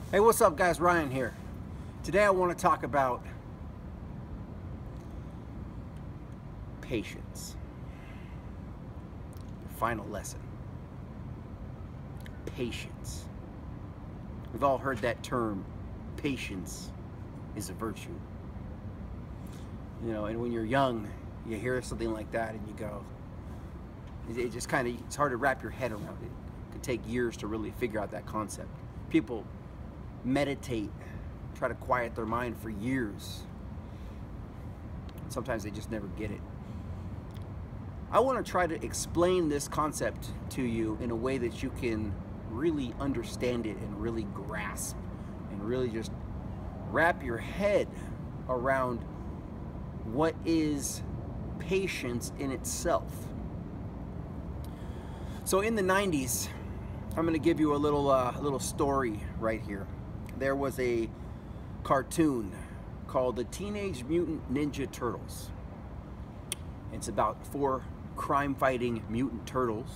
Hey, what's up guys? Ryan here. Today I want to talk about patience. The final lesson. Patience. We've all heard that term, patience is a virtue. You know, and when you're young, you hear something like that and you go, it just kind of, it's hard to wrap your head around it. It could take years to really figure out that concept. People meditate, try to quiet their mind for years. Sometimes they just never get it. I want to try to explain this concept to you in a way that you can really understand it and really grasp and really just wrap your head around what is patience in itself. So in the 90s, I'm going to give you a little story right here. There was a cartoon called the Teenage Mutant Ninja Turtles. It's about 4 crime-fighting mutant turtles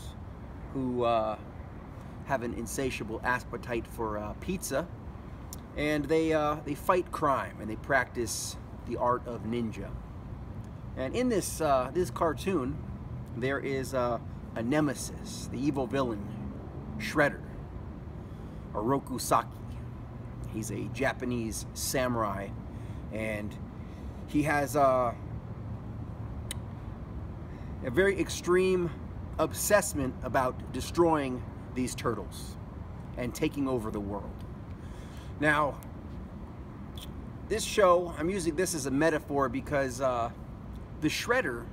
who have an insatiable appetite for pizza, and they fight crime and they practice the art of ninja. And in this this cartoon, there is a nemesis, the evil villain, Shredder, Oroku Saki. He's a Japanese samurai, and he has a very extreme obsessment about destroying these turtles and taking over the world. Now, this show, I'm using this as a metaphor because the Shredder,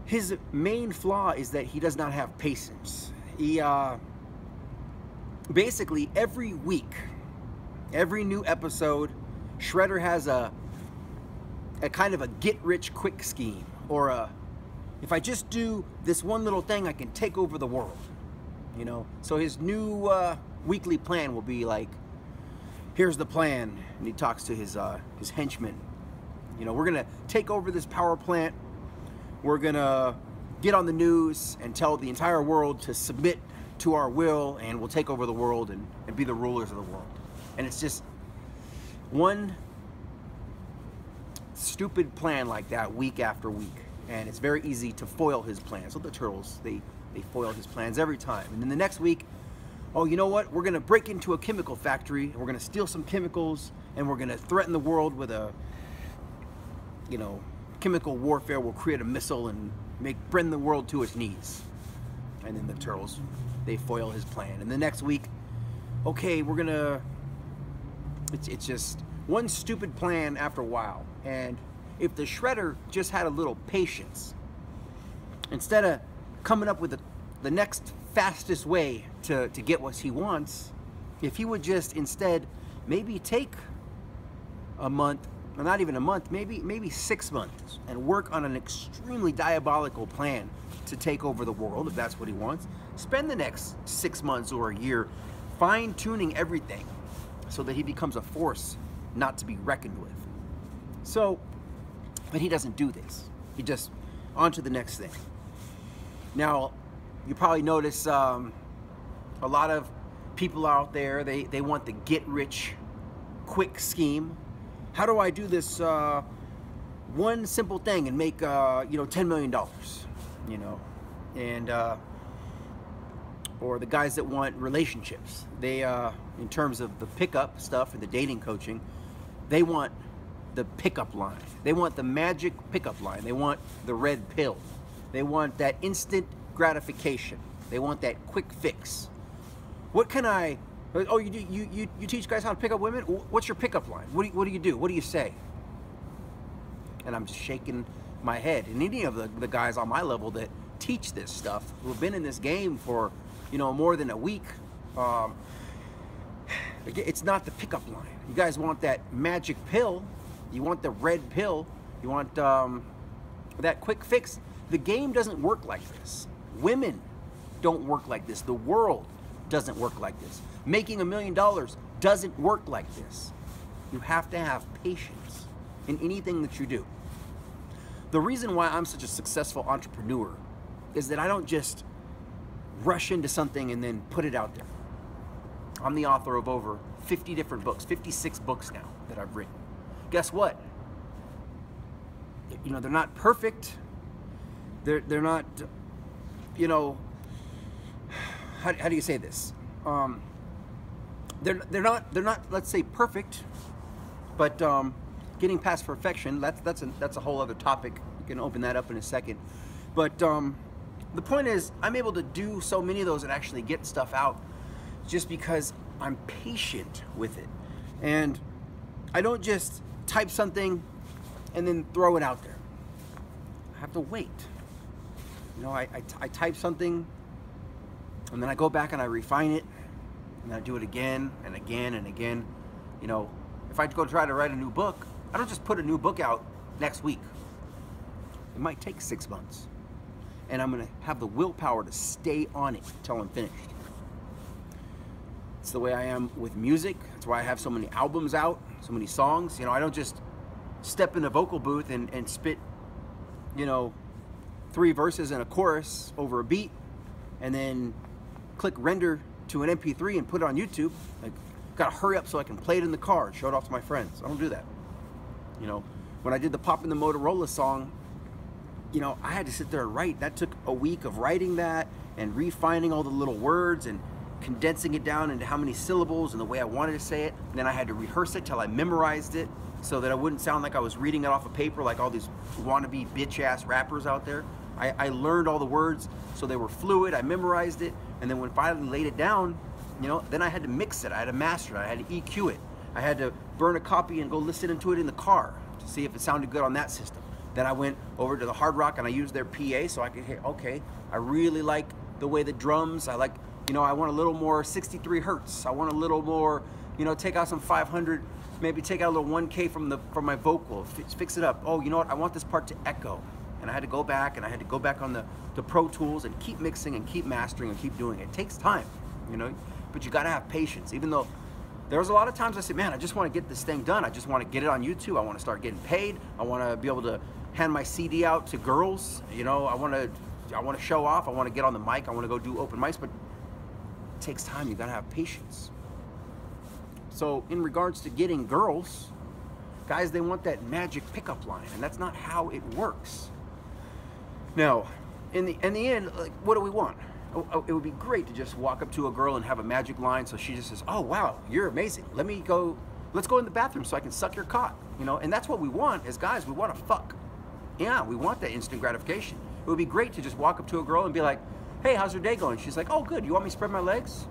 his main flaw is that he does not have patience. He basically every week, every new episode, Shredder has a kind of a get-rich-quick scheme, or if I just do this one little thing, I can take over the world. You know, so his new weekly plan will be like, here's the plan, and he talks to his henchmen. You know, we're gonna take over this power plant. We're gonna get on the news and tell the entire world to submit to our will, and we'll take over the world and be the rulers of the world. And it's just one stupid plan like that week after week, and it's very easy to foil his plans. So the turtles, they foil his plans every time. And then the next week, oh, you know what, we're gonna break into a chemical factory and we're gonna steal some chemicals and we're gonna threaten the world with a, you know, chemical warfare. We'll create a missile and bring the world to its knees. And then the turtles, they foil his plan. And the next week, okay, we're gonna, it's just one stupid plan after a while. And if the Shredder just had a little patience, instead of coming up with the next fastest way to get what he wants, if he would just instead maybe take a month, or not even a month, maybe 6 months, and work on an extremely diabolical plan to take over the world, if that's what he wants. Spend the next 6 months or a year fine-tuning everything so that he becomes a force not to be reckoned with. So, but he doesn't do this. He just, on to the next thing. Now, you probably notice a lot of people out there, they want the get-rich-quick scheme. How do I do this one simple thing and make, you know, $10 million, you know? And, or the guys that want relationships. They, in terms of the pickup stuff and the dating coaching, they want the pickup line. They want the magic pickup line. They want the red pill. They want that instant gratification. They want that quick fix. What can I, oh, you teach guys how to pick up women? What's your pickup line? What do you do? What do you say? And I'm just shaking my head. And any of the guys on my level that teach this stuff, who have been in this game for, you know, more than a week, it's not the pickup line. You guys want that magic pill. You want the red pill. You want that quick fix. The game doesn't work like this. Women don't work like this. The world doesn't work like this. Making $1 million doesn't work like this. You have to have patience in anything that you do. The reason why I'm such a successful entrepreneur is that I don't just rush into something and then put it out there. I'm the author of over 50 different books, 56 books now that I've written. Guess what? You know, they're not perfect. They're not, you know, how do you say this? They're not, let's say, perfect, but getting past perfection, that's a whole other topic. We can open that up in a second. But the point is, I'm able to do so many of those and actually get stuff out just because I'm patient with it. And I don't just type something and then throw it out there. I have to wait. You know, I type something and then I go back and I refine it and I do it again and again and again. You know, if I go try to write a new book, I don't just put a new book out next week. It might take 6 months. And I'm gonna have the willpower to stay on it until I'm finished. It's the way I am with music. That's why I have so many albums out, so many songs. You know, I don't just step in a vocal booth and spit, you know, 3 verses and a chorus over a beat and then click render to an MP3 and put it on YouTube. Like, gotta hurry up so I can play it in the car and show it off to my friends. I don't do that. You know, when I did the Pop in the Motorola song, you know, I had to sit there and write. That took a week of writing that and refining all the little words and condensing it down into how many syllables and the way I wanted to say it. And then I had to rehearse it till I memorized it so that I wouldn't sound like I was reading it off of paper like all these wannabe bitch-ass rappers out there. I learned all the words so they were fluid. I memorized it. And then when finally laid it down, you know, then I had to mix it. I had to master it. I had to EQ it. I had to burn a copy and go listen to it in the car to see if it sounded good on that system. Then I went over to the Hard Rock and I used their PA so I could hear, okay, I really like the way the drums, I like, you know, I want a little more 63 hertz. I want a little more, you know, take out some 500, maybe take out a little 1K from my vocal, fix it up. Oh, you know what, I want this part to echo. And I had to go back and I had to go back on the Pro Tools and keep mixing and keep mastering and keep doing it. It takes time, you know, but you gotta have patience. Even though there was a lot of times I said, man, I just want to get this thing done. I just want to get it on YouTube. I want to start getting paid. I want to be able to hand my CD out to girls. You know, I want to show off. I want to get on the mic. I want to go do open mics, but it takes time. You got to have patience. So in regards to getting girls, guys, they want that magic pickup line, and that's not how it works. Now, in the end, like, what do we want? It would be great to just walk up to a girl and have a magic line so she just says, oh wow, you're amazing, let's go in the bathroom so I can suck your cock, you know. And that's what we want as guys. We want to fuck. Yeah, we want that instant gratification. It would be great to just walk up to a girl and be like, hey, how's your day going? She's like, oh good, you want me to spread my legs?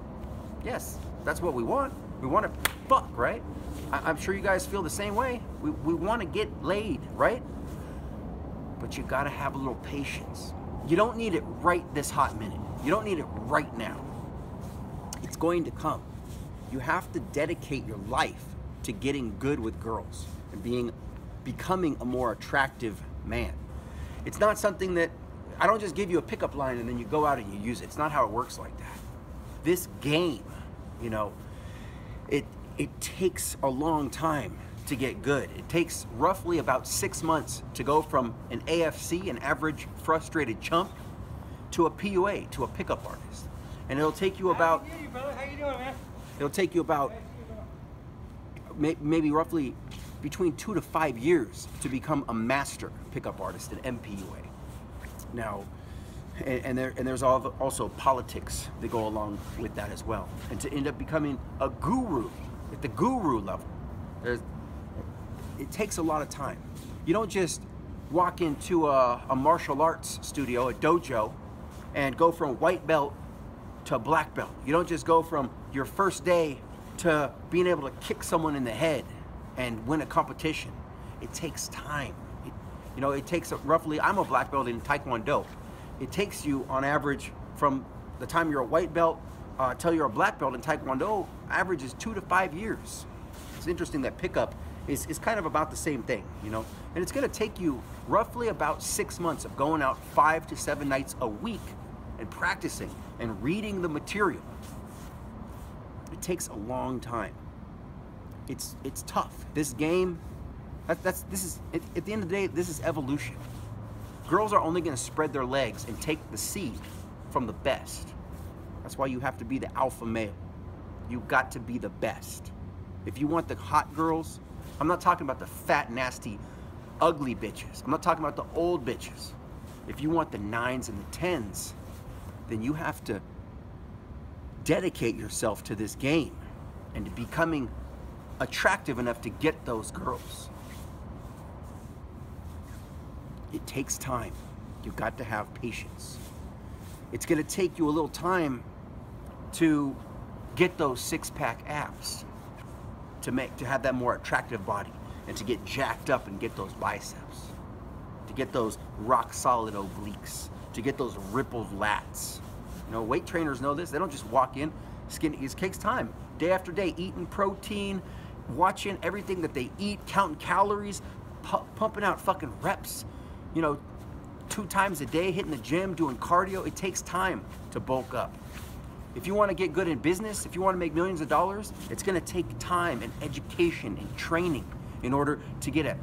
Yes, that's what we want. We want to fuck, right? I'm sure you guys feel the same way. We want to get laid, right? But you got to have a little patience. You don't need it right this hot minute. You don't need it right now. It's going to come. You have to dedicate your life to getting good with girls and becoming a more attractive man. It's not something that, I don't just give you a pickup line and then you go out and you use it. It's not how it works like that. This game, you know, it takes a long time to get good. It takes roughly about 6 months to go from an AFC, an average frustrated chump, to a PUA, to a pickup artist. And it'll take you about, it'll take you about maybe roughly between 2 to 5 years to become a master pickup artist, an MPUA. Now, and there's also politics that go along with that as well. And to end up becoming a guru at the guru level, it takes a lot of time. You don't just walk into a martial arts studio, a dojo, and go from white belt to black belt. You don't just go from your first day to being able to kick someone in the head and win a competition. It takes time. You know, it takes roughly, I'm a black belt in Taekwondo. It takes you on average from the time you're a white belt till you're a black belt in Taekwondo, average is 2 to 5 years. It's interesting that pickup is kind of about the same thing, you know? And it's gonna take you roughly about 6 months of going out 5 to 7 nights a week and practicing and reading the material. It takes a long time. It's tough. This game, this is at the end of the day, this is evolution. Girls are only gonna spread their legs and take the seed from the best. That's why you have to be the alpha male. You got to be the best. If you want the hot girls, I'm not talking about the fat, nasty, ugly bitches. I'm not talking about the old bitches. If you want the 9s and the 10s, then you have to dedicate yourself to this game and to becoming attractive enough to get those girls. It takes time. You've got to have patience. It's going to take you a little time to get those six-pack abs, to have that more attractive body, and to get jacked up and get those biceps, to get those rock-solid obliques, to get those rippled lats. You know, weight trainers know this. They don't just walk in skinny. It takes time, day after day, eating protein, watching everything that they eat, counting calories, pumping out fucking reps, you know, 2 times a day, hitting the gym, doing cardio. It takes time to bulk up. If you want to get good in business, if you want to make millions of dollars, it's going to take time and education and training in order to get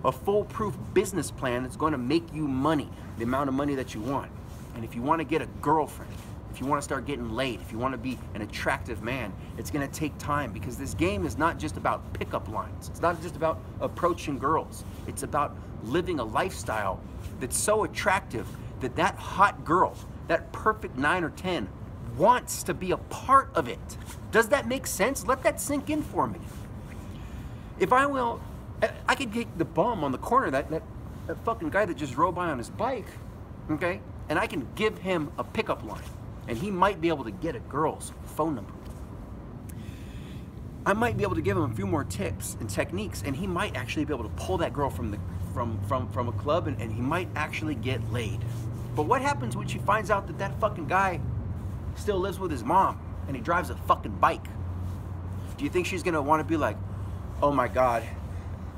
a foolproof business plan that's going to make you money, the amount of money that you want. And if you want to get a girlfriend, if you want to start getting laid, if you want to be an attractive man, it's going to take time, because this game is not just about pickup lines. It's not just about approaching girls. It's about living a lifestyle that's so attractive that that hot girl, that perfect 9 or 10, wants to be a part of it. Does that make sense? Let that sink in for me. If I could get the bum on the corner, that fucking guy that just rode by on his bike, okay? And I can give him a pickup line, and he might be able to get a girl's phone number. I might be able to give him a few more tips and techniques, and he might actually be able to pull that girl from a club, and he might actually get laid. But what happens when she finds out that that fucking guy still lives with his mom and he drives a fucking bike? Do you think she's gonna want to be like, oh my God,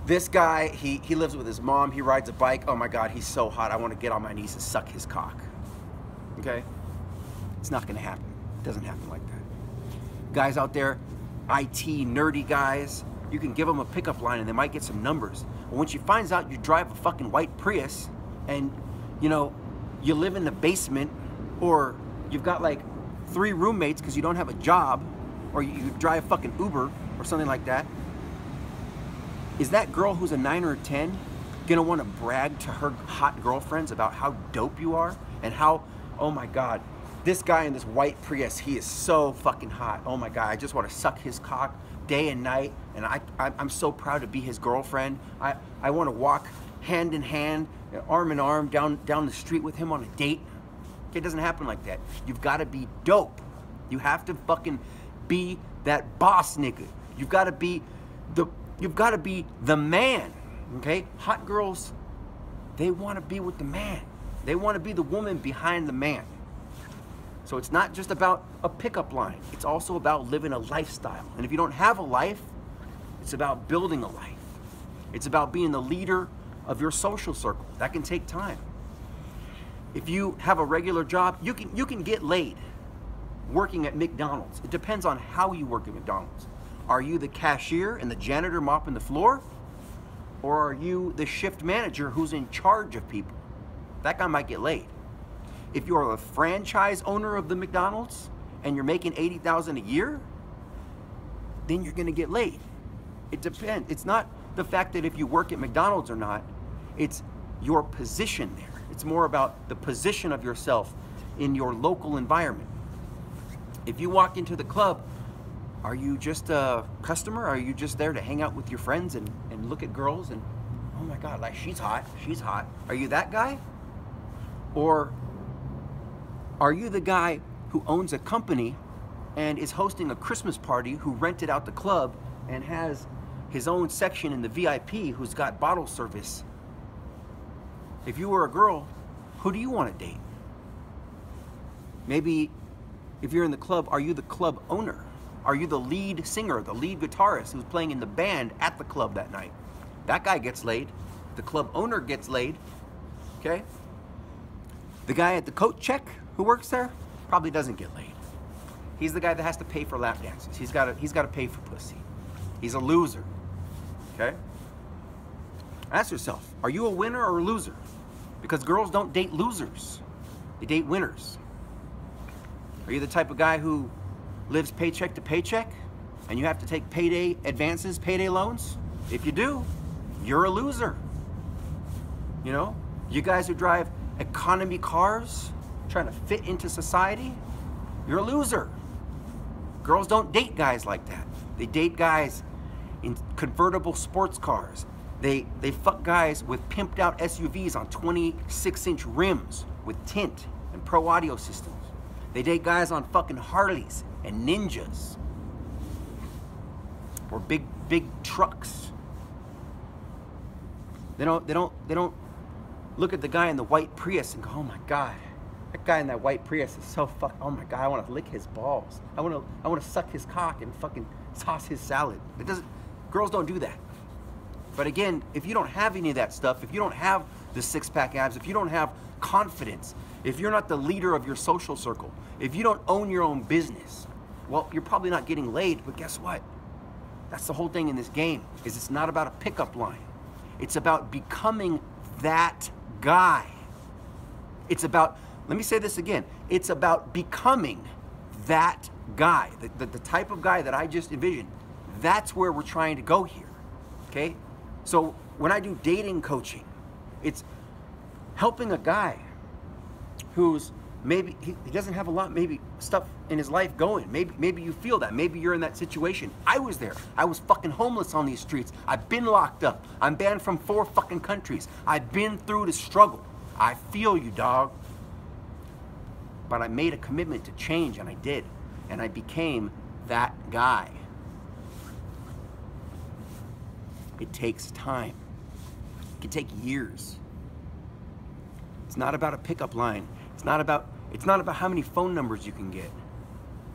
this guy, he lives with his mom, he rides a bike, oh my God, he's so hot, I want to get on my knees and suck his cock? Okay? It's not gonna happen. It doesn't happen like that. Guys out there, IT nerdy guys, you can give them a pickup line and they might get some numbers. But when she finds out you drive a fucking white Prius and, you know, you live in the basement, or you've got like 3 roommates because you don't have a job, or you drive fucking Uber or something like that, is that girl who's a 9 or a 10 gonna want to brag to her hot girlfriends about how dope you are and how, oh my God, this guy in this white Prius, he is so fucking hot. Oh my God, I just want to suck his cock day and night, and I'm so proud to be his girlfriend. I want to walk hand in hand, arm in arm down the street with him on a date. Okay, it doesn't happen like that. You've got to be dope. You have to fucking be that boss nigga. You've got to be the man. Okay? Hot girls, they want to be with the man. They want to be the woman behind the man. So it's not just about a pickup line. It's also about living a lifestyle. And if you don't have a life, it's about building a life. It's about being the leader of your social circle. That can take time. If you have a regular job, you can get laid working at McDonald's. It depends on how you work at McDonald's. Are you the cashier and the janitor mopping the floor? Or are you the shift manager who's in charge of people? That guy might get laid. If you're a franchise owner of the McDonald's and you're making $80,000 a year, then you're gonna get laid. It depends. It's not the fact that if you work at McDonald's or not, it's your position there. It's more about the position of yourself in your local environment. If you walk into the club, are you just a customer? Are you just there to hang out with your friends and look at girls and, oh my God, like she's hot, she's hot. Are you that guy? Or are you the guy who owns a company and is hosting a Christmas party, who rented out the club and has his own section in the VIP, who's got bottle service? If you were a girl, who do you want to date? Maybe if you're in the club, are you the club owner? Are you the lead singer, the lead guitarist who's playing in the band at the club that night? That guy gets laid. The club owner gets laid, okay? The guy at the coat check who works there probably doesn't get laid. He's the guy that has to pay for lap dances. He's got to pay for pussy. He's a loser, okay? Ask yourself, are you a winner or a loser? Because girls don't date losers. They date winners. Are you the type of guy who lives paycheck to paycheck and you have to take payday advances, payday loans? If you do, you're a loser. You know, you guys who drive economy cars, trying to fit into society, you're a loser. Girls don't date guys like that. They date guys in convertible sports cars. They fuck guys with pimped out SUVs on 26-inch rims with tint and pro audio systems. They date guys on fucking Harleys and Ninjas or big trucks. They don't look at the guy in the white Prius and go, oh my God, that guy in that white Prius is so oh my God, I want to lick his balls. I want to suck his cock and fucking toss his salad. Girls don't do that. But again, if you don't have any of that stuff, if you don't have the six-pack abs, if you don't have confidence, if you're not the leader of your social circle, if you don't own your own business, well, you're probably not getting laid, but guess what? That's the whole thing in this game, is it's not about a pickup line. It's about becoming that guy. It's about, let me say this again, it's about becoming that guy, the type of guy that I just envisioned. That's where we're trying to go here, okay? So when I do dating coaching, it's helping a guy who's maybe, he doesn't have a lot, maybe stuff in his life going. Maybe you feel that. Maybe you're in that situation. I was there. I was fucking homeless on these streets. I've been locked up. I'm banned from 4 fucking countries. I've been through the struggle. I feel you, dog. But I made a commitment to change, and I did. And I became that guy. It takes time. It can take years. It's not about a pickup line. It's not about how many phone numbers you can get.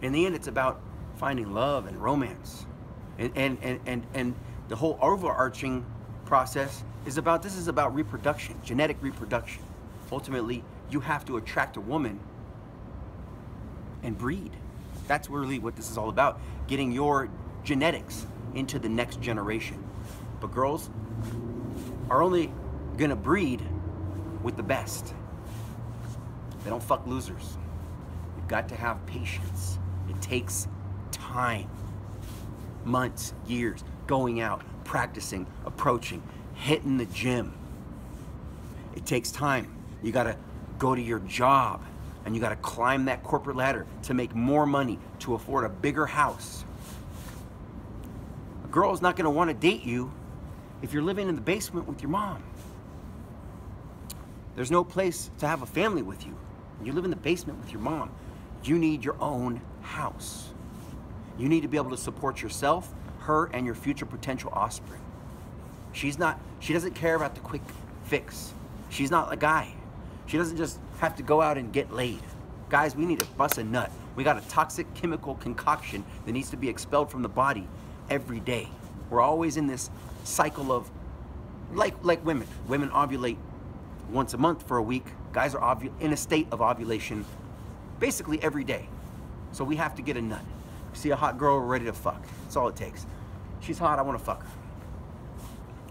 In the end, it's about finding love and romance. And the whole overarching process is about reproduction, genetic reproduction. Ultimately, you have to attract a woman and breed. That's really what this is all about, getting your genetics into the next generation. But girls are only gonna breed with the best. They don't fuck losers. You've got to have patience. It takes time. Months, years, going out, practicing, approaching, hitting the gym. It takes time. You gotta go to your job and you gotta climb that corporate ladder to make more money, to afford a bigger house. A girl's not gonna wanna date you if you're living in the basement with your mom. There's no place to have a family with you. When you live in the basement with your mom, you need your own house. You need to be able to support yourself, her, and your future potential offspring. She doesn't care about the quick fix. She's not a guy. She doesn't just have to go out and get laid. Guys, we need to bust a nut. We got a toxic chemical concoction that needs to be expelled from the body every day. We're always in this cycle of, like women. Women ovulate once a month for a week. Guys are in a state of ovulation basically every day. So we have to get a nut. See a hot girl, we're ready to fuck. That's all it takes. She's hot, I want to fuck her.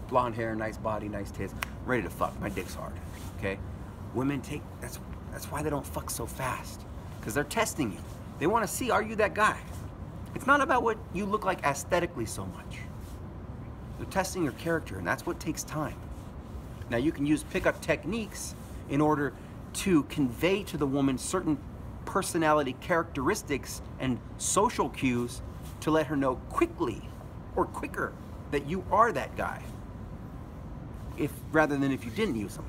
Blonde hair, nice body, nice tits. Ready to fuck. My dick's hard. Okay? Women take, that's why they don't fuck so fast. Because they're testing you. They want to see, are you that guy? It's not about what you look like aesthetically so much. They're testing your character, and that's what takes time. Now you can use pickup techniques in order to convey to the woman certain personality characteristics and social cues to let her know quickly or quicker that you are that guy, rather than if you didn't use them.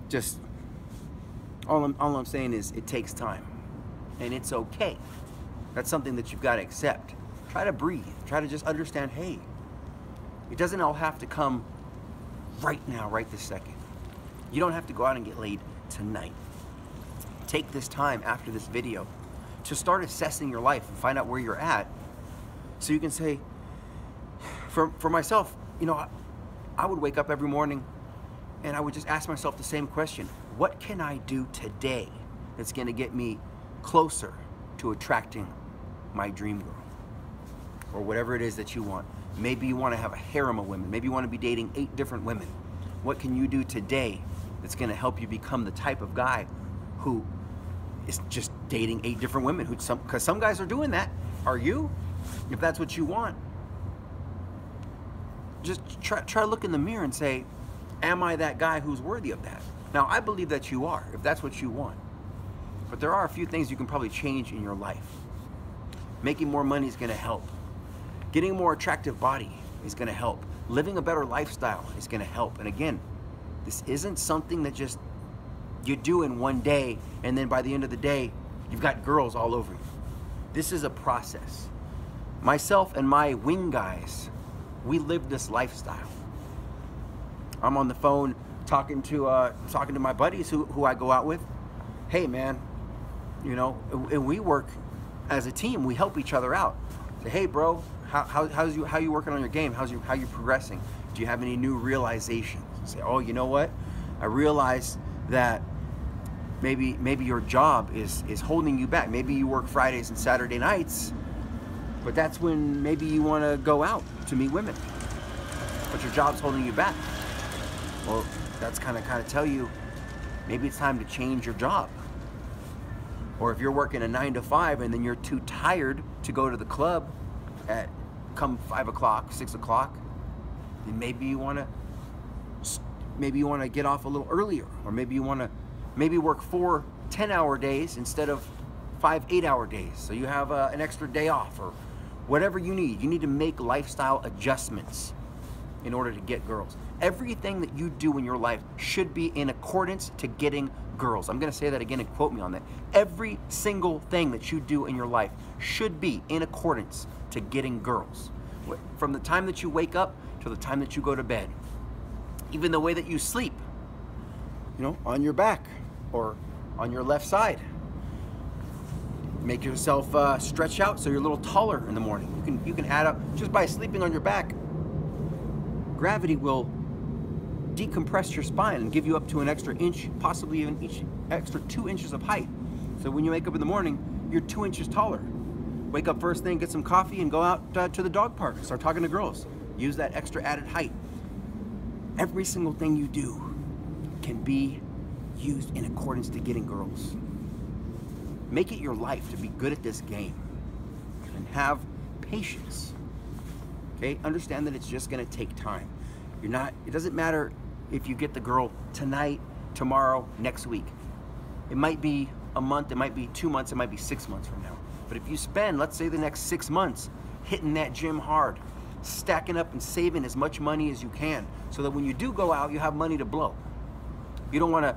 Just all I'm saying is it takes time, and it's okay. That's something that you've got to accept. Try to breathe. Try to just understand, hey, it doesn't all have to come right now, right this second. You don't have to go out and get laid tonight. Take this time after this video to start assessing your life and find out where you're at, so you can say, for myself, you know, I would wake up every morning and I would just ask myself the same question. What can I do today that's gonna get me closer to attracting my dream girl? Or whatever it is that you want. Maybe you want to have a harem of women. Maybe you want to be dating 8 different women. What can you do today that's going to help you become the type of guy who is just dating 8 different women, because some guys are doing that. Are you? If that's what you want, just try to look in the mirror and say, am I that guy who's worthy of that? Now, I believe that you are, if that's what you want. But there are a few things you can probably change in your life. Making more money is going to help. Getting a more attractive body is going to help. Living a better lifestyle is going to help. And again, this isn't something that just you do in one day, and then by the end of the day, you've got girls all over you. This is a process. Myself and my wing guys, we live this lifestyle. I'm on the phone talking to my buddies who I go out with. Hey man, you know, and we work as a team. We help each other out. Say, hey bro, how you working on your game? How you progressing? Do you have any new realizations? Say, oh, you know what? I realized that maybe your job is holding you back. Maybe you work Fridays and Saturday nights, but that's when maybe you want to go out to meet women, but your job's holding you back. Well, that's kind of tell you maybe it's time to change your job. Or if you're working a 9 to 5 and then you're too tired to go to the club at come 5 o'clock, 6 o'clock, then maybe you want to get off a little earlier, or maybe you want to work 4 10-hour days instead of 5 8-hour days, so you have an extra day off, or whatever you need. You need to make lifestyle adjustments in order to get girls. Everything that you do in your life should be in accordance to getting girls. I'm going to say that again and quote me on that. Every single thing that you do in your life should be in accordance to getting girls. From the time that you wake up to the time that you go to bed. Even the way that you sleep, you know, on your back or on your left side. Make yourself stretch out so you're a little taller in the morning. You can add up just by sleeping on your back. Gravity will decompress your spine and give you up to an extra inch, possibly even each extra 2 inches of height. So when you wake up in the morning, you're 2 inches taller. Wake up first thing, get some coffee, and go out to the dog park. Start talking to girls. Use that extra added height. Every single thing you do can be used in accordance to getting girls. Make it your life to be good at this game and have patience. Okay, understand that it's just going to take time. It doesn't matter if you get the girl tonight, tomorrow, next week. It might be a month, it might be 2 months, it might be 6 months from now. But if you spend, let's say, the next 6 months hitting that gym hard, stacking up and saving as much money as you can, so that when you do go out, you have money to blow. You don't want to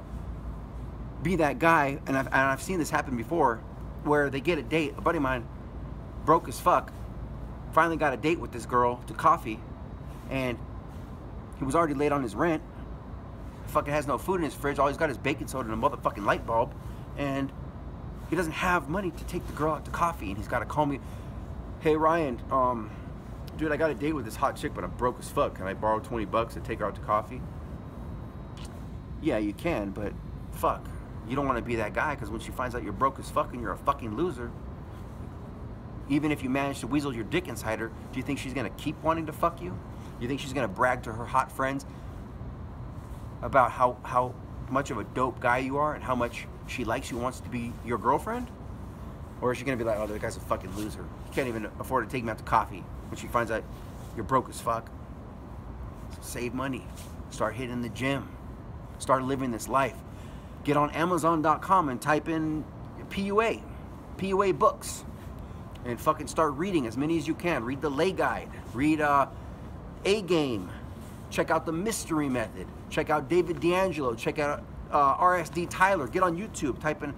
be that guy, and I've seen this happen before, where they get a date. A buddy of mine, broke as fuck, finally got a date with this girl to coffee, and he was already late on his rent. Fucking has no food in his fridge. All he's got is baking soda and a motherfucking light bulb, and he doesn't have money to take the girl out to coffee, and he's got to call me. Hey Ryan, dude, I got a date with this hot chick, but I'm broke as fuck. Can I borrow 20 bucks to take her out to coffee? Yeah, you can, but fuck. You don't want to be that guy, because when she finds out you're broke as fuck and you're a fucking loser, even if you manage to weasel your dick inside her, do you think she's going to keep wanting to fuck you? Do you think she's going to brag to her hot friends about how much of a dope guy you are and how much she likes you, wants to be your girlfriend? Or is she going to be like, oh, that guy's a fucking loser. He can't even afford to take me out to coffee when she finds out you're broke as fuck. So save money. Start hitting the gym. Start living this life. Get on Amazon.com and type in PUA books. And fucking start reading as many as you can. Read the Lay Guide. Read A-Game. Check out the Mystery Method. Check out David D'Angelo. Check out RSD Tyler. Get on YouTube. Type in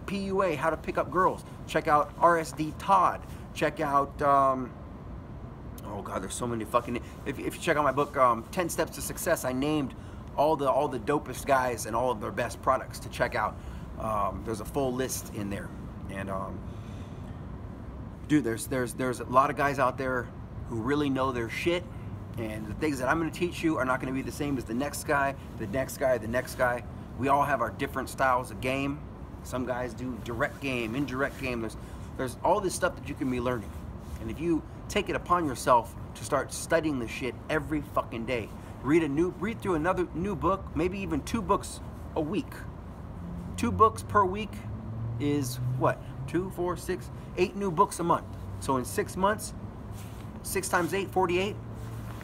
PUA, how to pick up girls. Check out RSD Todd. Check out, oh God, there's so many fucking, if you check out my book, 10 Steps to Success, I named all the dopest guys and all of their best products to check out. There's a full list in there. And dude, there's a lot of guys out there who really know their shit, and the things that I'm going to teach you are not going to be the same as the next guy, the next guy, the next guy. We all have our different styles of game. Some guys do direct game, indirect game. There's all this stuff that you can be learning. And if you take it upon yourself to start studying this shit every fucking day, read through another new book, maybe even 2 books a week. 2 books per week is what? 2, 4, 6, 8 new books a month. So in 6 months, 6 times 8, 48.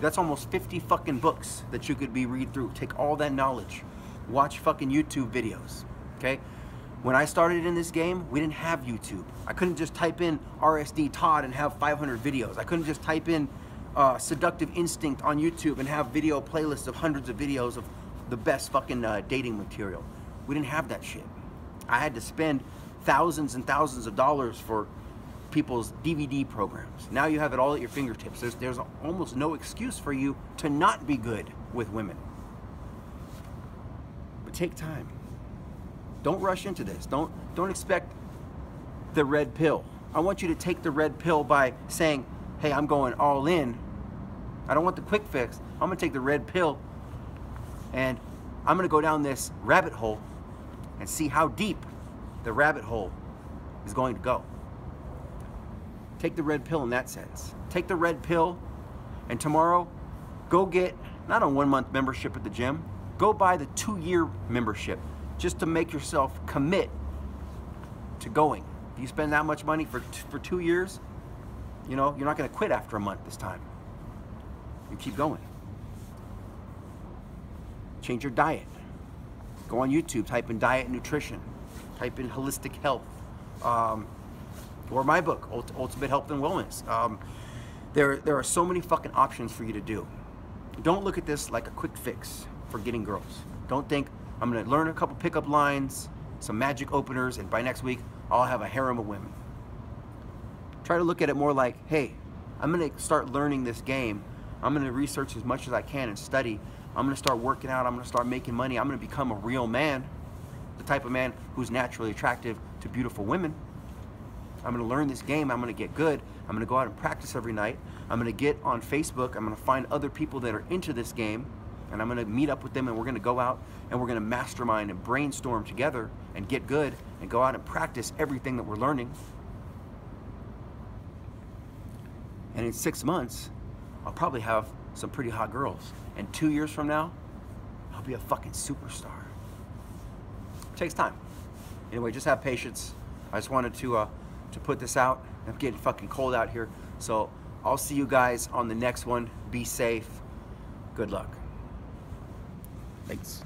That's almost 50 fucking books that you could be read through. Take all that knowledge. Watch fucking YouTube videos, okay? When I started in this game, we didn't have YouTube. I couldn't just type in RSD Todd and have 500 videos. I couldn't just type in Seductive Instinct on YouTube and have video playlists of hundreds of videos of the best fucking dating material. We didn't have that shit. I had to spend thousands and thousands of dollars for people's DVD programs. Now you have it all at your fingertips. There's almost no excuse for you to not be good with women. But take time. Don't rush into this. Don't expect the red pill. I want you to take the red pill by saying, hey, I'm going all in. I don't want the quick fix. I'm gonna take the red pill and I'm gonna go down this rabbit hole and see how deep the rabbit hole is going to go. Take the red pill in that sense. Take the red pill and tomorrow go get not a 1-month membership at the gym, go buy the 2-year membership just to make yourself commit to going. If you spend that much money for 2 years, you know, you're not gonna quit after a month this time. You keep going. Change your diet. Go on YouTube, type in diet and nutrition, type in holistic health, or my book, Ultimate Health and Wellness. There are so many fucking options for you to do. Don't look at this like a quick fix for getting girls. Don't think I'm gonna learn a couple pickup lines, some magic openers, and by next week, I'll have a harem of women. Try to look at it more like, hey, I'm gonna start learning this game. I'm gonna research as much as I can and study. I'm gonna start working out, I'm gonna start making money. I'm gonna become a real man, the type of man who's naturally attractive to beautiful women. I'm gonna learn this game, I'm gonna get good. I'm gonna go out and practice every night. I'm gonna get on Facebook, I'm gonna find other people that are into this game, and I'm gonna meet up with them and we're gonna go out and we're gonna mastermind and brainstorm together and get good and go out and practice everything that we're learning. And in 6 months, I'll probably have some pretty hot girls. And 2 years from now, I'll be a fucking superstar. It takes time. Anyway, just have patience. I just wanted to put this out. I'm getting fucking cold out here. So I'll see you guys on the next one. Be safe. Good luck. Thanks.